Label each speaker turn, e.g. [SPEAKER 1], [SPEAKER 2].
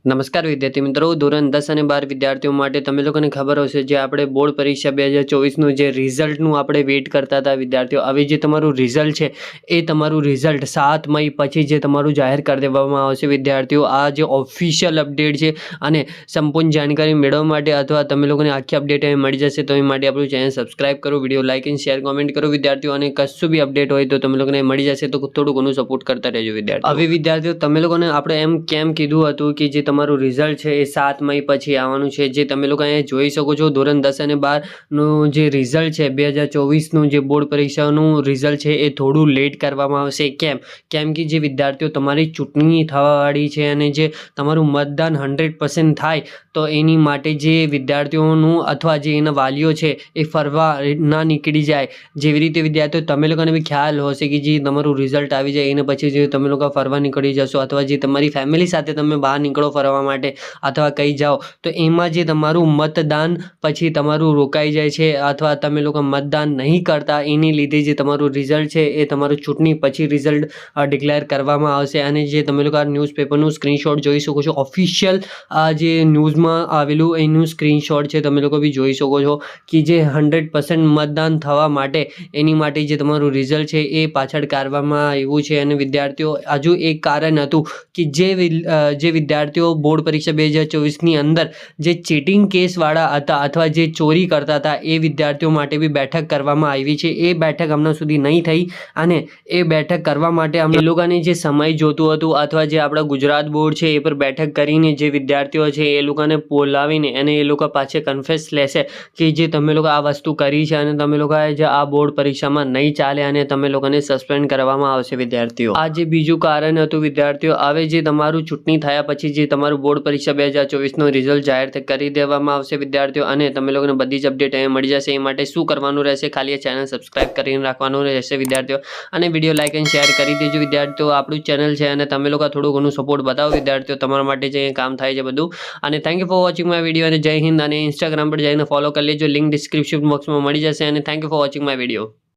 [SPEAKER 1] નમસ્કાર વિદ્યાર્થી મિત્રો, ધોરણ 10 અને 12 વિદ્યાર્થીઓ માટે તમે લોકોને ખબર હશે જે આપણે બોર્ડ પરીક્ષા 2024નું જે રિઝલ્ટનું આપણે વેઇટ કરતા હતા વિદ્યાર્થીઓ, હવે જે તમારું રિઝલ્ટ છે એ તમારું રિઝલ્ટ 7 મઈ પછી જે તમારું જાહેર કરી દેવામાં આવશે વિદ્યાર્થીઓ. આ જે ઓફિશિયલ અપડેટ છે અને સંપૂર્ણ જાણકારી મેળવવા માટે અથવા તમે લોકોને આખી અપડેટ મળી જશે તો એ માટે આપણું ચેનલ સબસ્ક્રાઇબ કરો, વિડીયો લાઇક અને શેર કોમેન્ટ કરો વિદ્યાર્થીઓ. અને કશું બી અપડેટ હોય તો તમે લોકોને મળી જશે તો થોડું ઘણું સપોર્ટ કરતા રહેજો વિદ્યાર્થીઓ. હવે વિદ્યાર્થીઓ તમે લોકોને આપણે એમ કેમ કીધું હતું કે જે તમારું રિઝલ્ટ છે એ 7 મઈ પછી આવવાનું છે, જે તમે લોકો અહીંયા જોઈ શકો છો. ધોરણ 10 અને 12નું જે રિઝલ્ટ છે 2024નું જે બોર્ડ પરીક્ષાનું રિઝલ્ટ છે એ થોડું લેટ કરવામાં આવશે. કેમ કે જે વિદ્યાર્થીઓ તમારી ચૂંટણી થવાવાળી છે અને જે તમારું મતદાન 100% થાય તો એની માટે જે વિદ્યાર્થીઓનું અથવા જે એના વાલીઓ છે એ ફરવા ના નીકળી જાય. જેવી રીતે વિદ્યાર્થીઓ તમે લોકોને બી ખ્યાલ હશે કે જે તમારું રિઝલ્ટ આવી જાય એને પછી જે તમે લોકો ફરવા નીકળી જશો અથવા જે તમારી ફેમિલી સાથે તમે બહાર નીકળો ફરવા માટે અથવા કંઈ જાઓ તો એમાં જે તમારું મતદાન પછી તમારું રોકાઈ જાય છે અથવા તમે લોકો મતદાન નહીં કરતા એની લીધે જે તમારું રિઝલ્ટ છે એ તમારું ચૂંટણી પછી રિઝલ્ટ ડિક્લેર કરવામાં આવશે. અને જે તમે લોકો આ ન્યૂઝપેપરનું સ્ક્રીનશોટ જોઈ શકો છો, ઓફિશિયલ આ જે ન્યૂઝમાં આવેલું એનું સ્ક્રીનશોટ છે, તમે લોકો બી જોઈ શકો છો કે જે 100% મતદાન થવા માટે એની માટે જે તમારું રિઝલ્ટ છે એ પાછળ કાઢવામાં આવ્યું છે. અને વિદ્યાર્થીઓ હજુ એક કારણ હતું કે જે વિદ્યાર્થીઓ બોર્ડ પરીક્ષા 2024ની અંદર જે ચીટિંગ કેસવાળા હતા અથવા જે ચોરી કરતા હતા એ વિદ્યાર્થીઓ માટે બી બેઠક કરવામાં આવી છે. એ બેઠક હમણાં સુધી નહીં થઈ અને એ બેઠક કરવા માટે એ લોકોને જે સમય જોતું હતું અથવા જે આપણા ગુજરાત બોર્ડ છે એ પર બેઠક કરીને જે વિદ્યાર્થીઓ છે એ લોકોને બોલાવીને અને એ લોકો પાછળ કન્ફેસ લેશે કે જે તમે લોકો આ વસ્તુ કરી છે અને તમે લોકોએ જે આ બોર્ડ પરીક્ષામાં નહીં ચાલે અને તમે લોકોને સસ્પેન્ડ કરવામાં આવશે વિદ્યાર્થીઓ. આ જે બીજું કારણ હતું વિદ્યાર્થીઓ, હવે જે તમારું ચૂંટણી થયા પછી જે તમારું બોર્ડ પરીક્ષા 2024નું રિઝલ્ટ જાહેર કરી દેવામાં આવશે વિદ્યાર્થીઓ અને તમે લોકોને બધી જ અપડેટ અહીંયા મળી જશે. એ માટે શું કરવાનું રહેશે, ખાલી આ ચેનલ સબસ્ક્રાઇબ કરીને રાખવાનું રહેશે વિદ્યાર્થીઓ અને વિડીયો લાઇક અને શેર કરી દેજો વિદ્યાર્થીઓ. આપણું ચેનલ છે અને તમે લોકો થોડું ઘણું સપોર્ટ બતાવો વિદ્યાર્થીઓ, તમારા માટે જે કામ થાય છે બધું. અને thank you for watching my video અને જય હિન્દ. અને ઇન્સ્ટાગ્રામ પર જઈને ફોલો કરી લેજો, લિંક ડિસ્ક્રિપ્શન બોક્સમાં મળી જશે. અને thank you for watching my video.